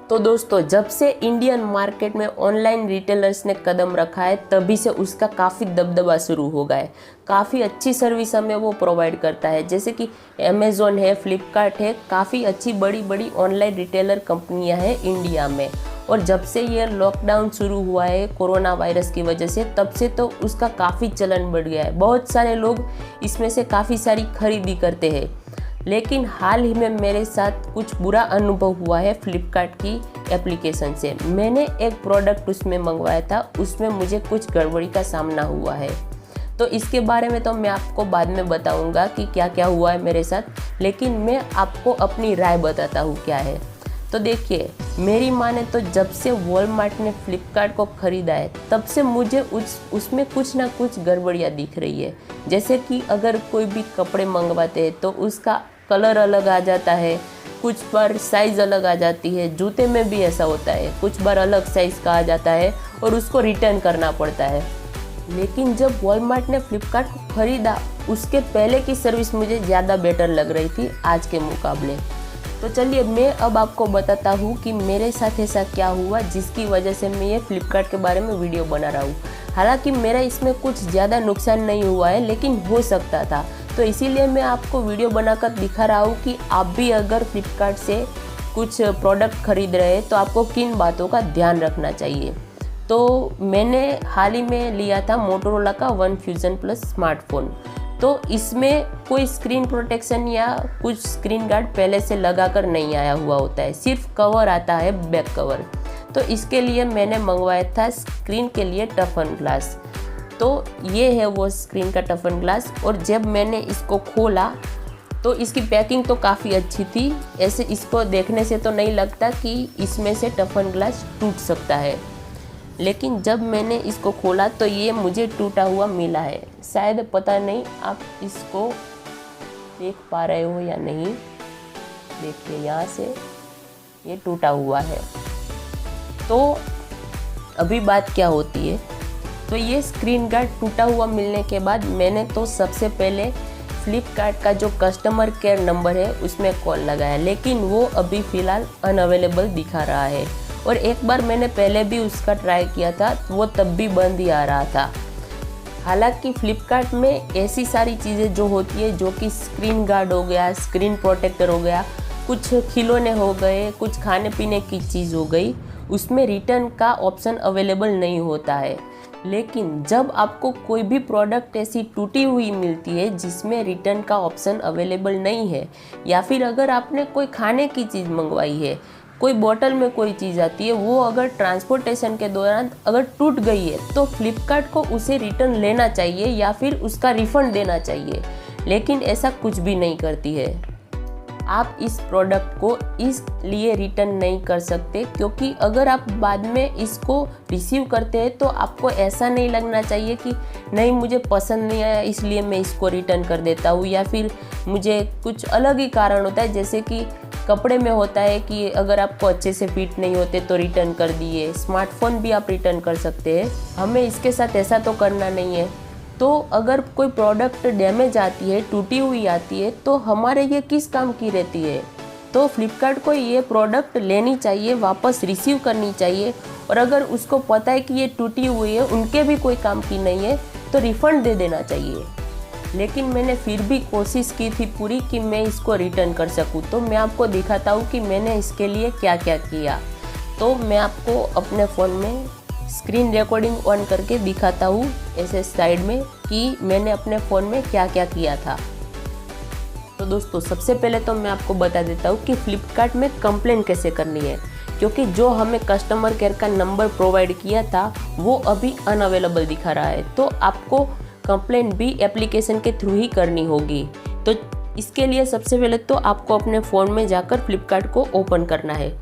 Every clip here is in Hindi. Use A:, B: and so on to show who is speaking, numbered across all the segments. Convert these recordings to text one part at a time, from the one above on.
A: तो दोस्तों, जब से इंडियन मार्केट में ऑनलाइन रिटेलर्स ने कदम रखा है तभी से उसका काफ़ी दबदबा शुरू हो गया है। काफ़ी अच्छी सर्विस हमें वो प्रोवाइड करता है, जैसे कि अमेज़ॉन है, फ्लिपकार्ट है, काफ़ी अच्छी बड़ी बड़ी ऑनलाइन रिटेलर कंपनियां हैं इंडिया में। और जब से ये लॉकडाउन शुरू हुआ है कोरोना वायरस की वजह से, तब से तो उसका काफ़ी चलन बढ़ गया है। बहुत सारे लोग इसमें से काफ़ी सारी खरीदी करते हैं। लेकिन हाल ही में मेरे साथ कुछ बुरा अनुभव हुआ है फ्लिपकार्ट की एप्लीकेशन से। मैंने एक प्रोडक्ट उसमें मंगवाया था, उसमें मुझे कुछ गड़बड़ी का सामना हुआ है। तो इसके बारे में तो मैं आपको बाद में बताऊंगा कि क्या क्या हुआ है मेरे साथ, लेकिन मैं आपको अपनी राय बताता हूँ क्या है। तो देखिए, मेरी माने तो जब से वॉलमार्ट ने फ्लिपकार्ट को ख़रीदा है तब से मुझे उसमें कुछ ना कुछ गड़बड़ियाँ दिख रही है। जैसे कि अगर कोई भी कपड़े मंगवाते हैं तो उसका कलर अलग आ जाता है, कुछ बार साइज़ अलग आ जाती है। जूते में भी ऐसा होता है, कुछ बार अलग साइज़ का आ जाता है और उसको रिटर्न करना पड़ता है। लेकिन जब वॉलमार्ट ने फ्लिपकार्ट को ख़रीदा, उसके पहले की सर्विस मुझे ज़्यादा बेटर लग रही थी आज के मुकाबले। तो चलिए, मैं अब आपको बताता हूँ कि मेरे साथ ऐसा क्या हुआ जिसकी वजह से मैं ये फ्लिपकार्ट के बारे में वीडियो बना रहा हूँ। हालांकि मेरा इसमें कुछ ज़्यादा नुकसान नहीं हुआ है, लेकिन हो सकता था, तो इसीलिए मैं आपको वीडियो बनाकर दिखा रहा हूँ कि आप भी अगर फ्लिपकार्ट से कुछ प्रोडक्ट खरीद रहे हैं तो आपको किन बातों का ध्यान रखना चाहिए। तो मैंने हाल ही में लिया था मोटोरोला का वन फ्यूज़न प्लस स्मार्टफोन। तो इसमें कोई स्क्रीन प्रोटेक्शन या कुछ स्क्रीन गार्ड पहले से लगा कर नहीं आया हुआ होता है, सिर्फ कवर आता है, बैक कवर। तो इसके लिए मैंने मंगवाया था स्क्रीन के लिए टफन ग्लास। तो ये है वो स्क्रीन का टफन ग्लास। और जब मैंने इसको खोला तो इसकी पैकिंग तो काफ़ी अच्छी थी। ऐसे इसको देखने से तो नहीं लगता कि इसमें से टफन ग्लास टूट सकता है, लेकिन जब मैंने इसको खोला तो ये मुझे टूटा हुआ मिला है। शायद, पता नहीं आप इसको देख पा रहे हो या नहीं। देखिए, यहाँ से ये टूटा हुआ है। तो अभी बात क्या होती है, तो ये स्क्रीन गार्ड टूटा हुआ मिलने के बाद मैंने तो सबसे पहले फ्लिपकार्ट का जो कस्टमर केयर नंबर है उसमें कॉल लगाया, लेकिन वो अभी फ़िलहाल अनअवेलेबल दिखा रहा है। और एक बार मैंने पहले भी उसका ट्राई किया था, वो तब भी बंद ही आ रहा था। हालांकि फ्लिपकार्ट में ऐसी सारी चीज़ें जो होती है, जो कि स्क्रीन गार्ड हो गया, स्क्रीन प्रोटेक्टर हो गया, कुछ खिलौने हो गए, कुछ खाने पीने की चीज़ हो गई, उसमें रिटर्न का ऑप्शन अवेलेबल नहीं होता है। लेकिन जब आपको कोई भी प्रोडक्ट ऐसी टूटी हुई मिलती है जिसमें रिटर्न का ऑप्शन अवेलेबल नहीं है, या फिर अगर आपने कोई खाने की चीज़ मंगवाई है, कोई बोतल में कोई चीज़ आती है, वो अगर ट्रांसपोर्टेशन के दौरान अगर टूट गई है, तो फ्लिपकार्ट को उसे रिटर्न लेना चाहिए या फिर उसका रिफ़ंड देना चाहिए। लेकिन ऐसा कुछ भी नहीं करती है। आप इस प्रोडक्ट को इसलिए रिटर्न नहीं कर सकते क्योंकि अगर आप बाद में इसको रिसीव करते हैं तो आपको ऐसा नहीं लगना चाहिए कि नहीं, मुझे पसंद नहीं आया इसलिए मैं इसको रिटर्न कर देता हूँ, या फिर मुझे कुछ अलग ही कारण होता है। जैसे कि कपड़े में होता है कि अगर आपको अच्छे से फिट नहीं होते तो रिटर्न कर दिए। स्मार्टफोन भी आप रिटर्न कर सकते हैं। हमें इसके साथ ऐसा तो करना नहीं है। तो अगर कोई प्रोडक्ट डैमेज आती है, टूटी हुई आती है, तो हमारे ये किस काम की रहती है। तो फ्लिपकार्ट को ये प्रोडक्ट लेनी चाहिए, वापस रिसीव करनी चाहिए। और अगर उसको पता है कि ये टूटी हुई है, उनके भी कोई काम की नहीं है, तो रिफ़ंड दे देना चाहिए। लेकिन मैंने फिर भी कोशिश की थी पूरी कि मैं इसको रिटर्न कर सकूं। तो मैं आपको दिखाता हूं कि मैंने इसके लिए क्या क्या किया। तो मैं आपको अपने फ़ोन में स्क्रीन रिकॉर्डिंग ऑन करके दिखाता हूँ ऐसे साइड में कि मैंने अपने फ़ोन में क्या क्या किया था। तो दोस्तों, सबसे पहले तो मैं आपको बता देता हूँ कि फ्लिपकार्ट में कंप्लेन कैसे करनी है, क्योंकि जो हमें कस्टमर केयर का नंबर प्रोवाइड किया था वो अभी अनअवेलेबल दिखा रहा है। तो आपको कंप्लेन भी एप्लीकेशन के थ्रू ही करनी होगी। तो इसके लिए सबसे पहले तो आपको अपने फ़ोन में जाकर फ्लिपकार्ट को ओपन करना है।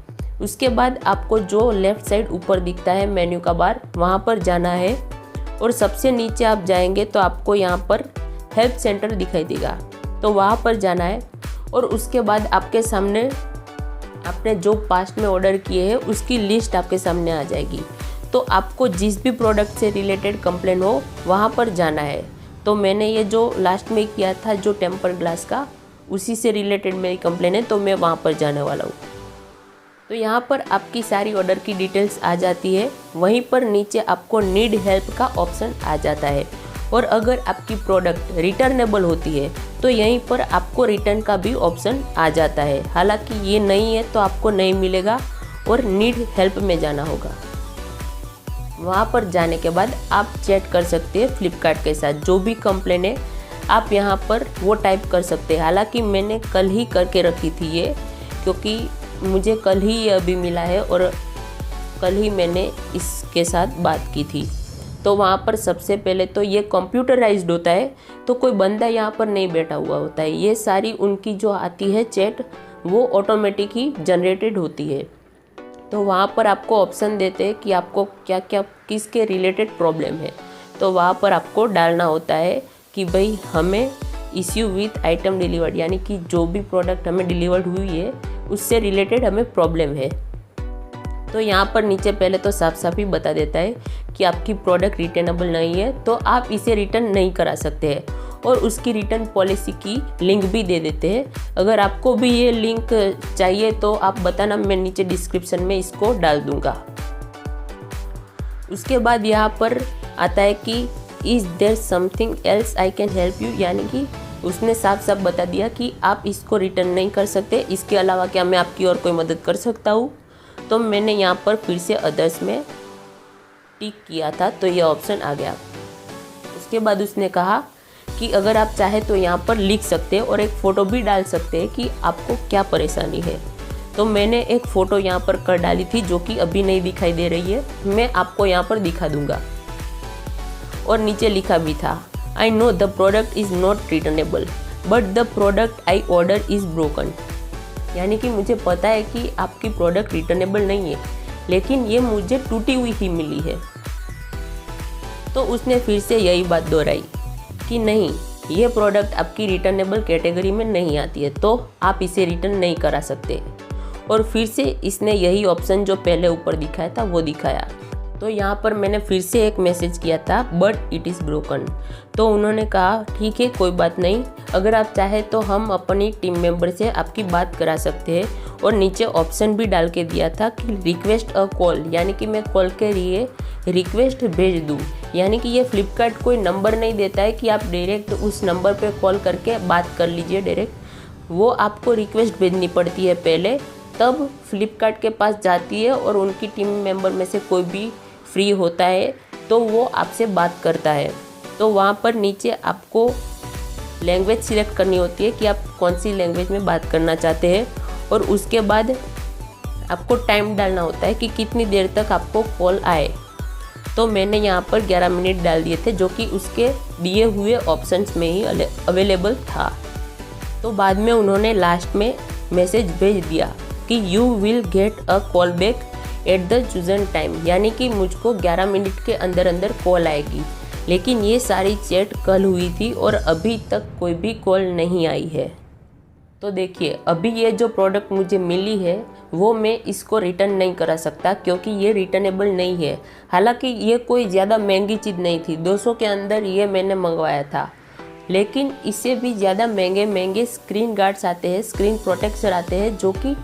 A: उसके बाद आपको जो लेफ़्ट साइड ऊपर दिखता है मेन्यू का बार, वहाँ पर जाना है। और सबसे नीचे आप जाएंगे तो आपको यहाँ पर हेल्प सेंटर दिखाई देगा, तो वहाँ पर जाना है। और उसके बाद आपके सामने आपने जो पास्ट में ऑर्डर किए हैं उसकी लिस्ट आपके सामने आ जाएगी। तो आपको जिस भी प्रोडक्ट से रिलेटेड कंप्लेन हो वहाँ पर जाना है। तो मैंने ये जो लास्ट में किया था जो टेम्पर ग्लास का, उसी से रिलेटेड मेरी कंप्लेन है, तो मैं वहाँ पर जाने वाला हूँ। तो तो यहाँ पर आपकी सारी ऑर्डर की डिटेल्स आ जाती है। वहीं पर नीचे आपको नीड हेल्प का ऑप्शन आ जाता है। और अगर आपकी प्रोडक्ट रिटर्नेबल होती है तो यहीं पर आपको रिटर्न का भी ऑप्शन आ जाता है। हालांकि ये नहीं है तो आपको नहीं मिलेगा और नीड हेल्प में जाना होगा। वहाँ पर जाने के बाद आप चैट कर सकते हैं फ्लिपकार्ट के साथ। जो भी कंप्लेन है आप यहाँ पर वो टाइप कर सकते हैं। हालांकि मैंने कल ही करके रखी थी ये, क्योंकि मुझे कल ही ये अभी मिला है और कल ही मैंने इसके साथ बात की थी। तो वहाँ पर सबसे पहले तो ये कंप्यूटराइज्ड होता है, तो कोई बंदा यहाँ पर नहीं बैठा हुआ होता है। ये सारी उनकी जो आती है चैट वो ऑटोमेटिक ही जनरेटेड होती है। तो वहाँ पर आपको ऑप्शन देते हैं कि आपको क्या क्या किसके रिलेटेड प्रॉब्लम है। तो वहाँ पर आपको डालना होता है कि भाई हमें इश्यू विथ आइटम डिलीवर्ड, यानी कि जो भी प्रोडक्ट हमें डिलीवर्ड हुई है उससे रिलेटेड हमें प्रॉब्लम है। तो यहाँ पर नीचे पहले तो साफ साफ ही बता देता है कि आपकी प्रोडक्ट रिटर्नेबल नहीं है, तो आप इसे रिटर्न नहीं करा सकते हैं। और उसकी रिटर्न पॉलिसी की लिंक भी दे देते हैं। अगर आपको भी ये लिंक चाहिए तो आप बताना, मैं नीचे डिस्क्रिप्शन में इसको डाल दूँगा। उसके बाद यहाँ पर आता है कि is there something else I can help you, यानी कि उसने साफ साफ बता दिया कि आप इसको रिटर्न नहीं कर सकते, इसके अलावा क्या मैं आपकी और कोई मदद कर सकता हूँ। तो मैंने यहाँ पर फिर से अदर्स में टिक किया था तो ये ऑप्शन आ गया। उसके बाद उसने कहा कि अगर आप चाहे तो यहाँ पर लिख सकते हैं और एक फ़ोटो भी डाल सकते हैं कि आपको क्या परेशानी है। तो मैंने एक फ़ोटो यहाँ पर कर डाली थी जो कि अभी नहीं दिखाई दे रही है, मैं आपको यहाँ पर दिखा दूँगा। और नीचे लिखा भी था, I know the product is not returnable but the product I order is broken, यानी कि मुझे पता है कि आपकी प्रोडक्ट रिटर्नेबल नहीं है, लेकिन ये मुझे टूटी हुई ही मिली है। तो उसने फिर से यही बात दोहराई कि नहीं, ये प्रोडक्ट आपकी रिटर्नेबल कैटेगरी में नहीं आती है, तो आप इसे रिटर्न नहीं करा सकते। और फिर से इसने यही ऑप्शन जो पहले ऊपर दिखाया था वो दिखाया। तो यहाँ पर मैंने फिर से एक मैसेज किया था बट इट इज़ ब्रोकन। तो उन्होंने कहा ठीक है कोई बात नहीं, अगर आप चाहे तो हम अपनी टीम मेंबर से आपकी बात करा सकते हैं। और नीचे ऑप्शन भी डाल के दिया था कि रिक्वेस्ट अ कॉल, यानी कि मैं कॉल के लिए रिक्वेस्ट भेज दूँ। यानी कि ये फ्लिपकार्ट कोई नंबर नहीं देता है कि आप डायरेक्ट उस नंबर पे कॉल करके बात कर लीजिए डायरेक्ट, वो आपको रिक्वेस्ट भेजनी पड़ती है पहले, तब फ्लिपकार्ट के पास जाती है और उनकी टीम मेंबर में से कोई भी फ्री होता है तो वो आपसे बात करता है। तो वहाँ पर नीचे आपको लैंग्वेज सिलेक्ट करनी होती है कि आप कौन सी लैंग्वेज में बात करना चाहते हैं। और उसके बाद आपको टाइम डालना होता है कि कितनी देर तक आपको कॉल आए। तो मैंने यहाँ पर 11 मिनट डाल दिए थे जो कि उसके दिए हुए ऑप्शंस में ही अवेलेबल था। तो बाद में उन्होंने लास्ट में मैसेज भेज दिया कि you will get a call back at the chosen time, यानी कि मुझको 11 मिनट के अंदर अंदर कॉल आएगी। लेकिन ये सारी चैट कल हुई थी और अभी तक कोई भी कॉल नहीं आई है। तो देखिए अभी ये जो प्रोडक्ट मुझे मिली है वो मैं इसको रिटर्न नहीं करा सकता क्योंकि ये रिटर्नेबल नहीं है। हालांकि ये कोई ज़्यादा महंगी चीज़ नहीं थी, 200 के अंदर ये मैंने मंगवाया था। लेकिन इससे भी ज़्यादा महंगे महंगे स्क्रीन गार्ड्स आते हैं, स्क्रीन प्रोटेक्टर आते हैं जो कि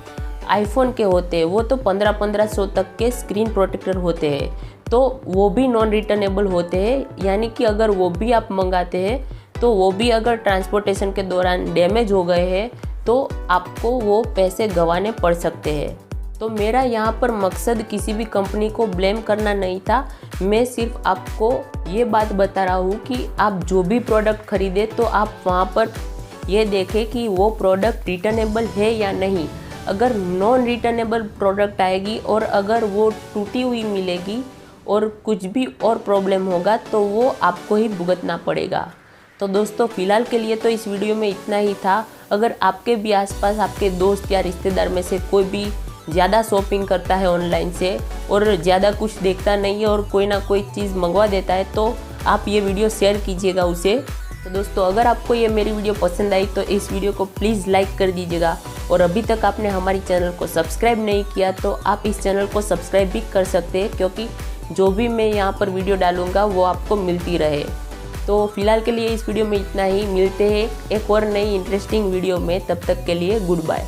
A: आईफोन के होते हैं। वो तो 1500 तक के स्क्रीन प्रोटेक्टर होते हैं, तो वो भी नॉन रिटर्नेबल होते हैं। यानी कि अगर वो भी आप मंगाते हैं तो वो भी अगर ट्रांसपोर्टेशन के दौरान डैमेज हो गए हैं तो आपको वो पैसे गंवाने पड़ सकते हैं। तो मेरा यहाँ पर मकसद किसी भी कंपनी को ब्लेम करना नहीं था, मैं सिर्फ आपको ये बात बता रहा हूँ कि आप जो भी प्रोडक्ट खरीदें तो आप वहाँ पर ये देखें कि वो प्रोडक्ट रिटर्नेबल है या नहीं। अगर नॉन रिटर्नेबल प्रोडक्ट आएगी और अगर वो टूटी हुई मिलेगी और कुछ भी और प्रॉब्लम होगा तो वो आपको ही भुगतना पड़ेगा। तो दोस्तों फ़िलहाल के लिए तो इस वीडियो में इतना ही था। अगर आपके भी आसपास आपके दोस्त या रिश्तेदार में से कोई भी ज़्यादा शॉपिंग करता है ऑनलाइन से और ज़्यादा कुछ देखता नहीं है और कोई ना कोई चीज़ मंगवा देता है तो आप ये वीडियो शेयर कीजिएगा उसे। तो दोस्तों अगर आपको ये मेरी वीडियो पसंद आई तो इस वीडियो को प्लीज़ लाइक कर दीजिएगा। और अभी तक आपने हमारी चैनल को सब्सक्राइब नहीं किया तो आप इस चैनल को सब्सक्राइब भी कर सकते हैं, क्योंकि जो भी मैं यहाँ पर वीडियो डालूँगा वो आपको मिलती रहे। तो फिलहाल के लिए इस वीडियो में इतना ही, मिलते हैं एक और नई इंटरेस्टिंग वीडियो में, तब तक के लिए गुड बाय।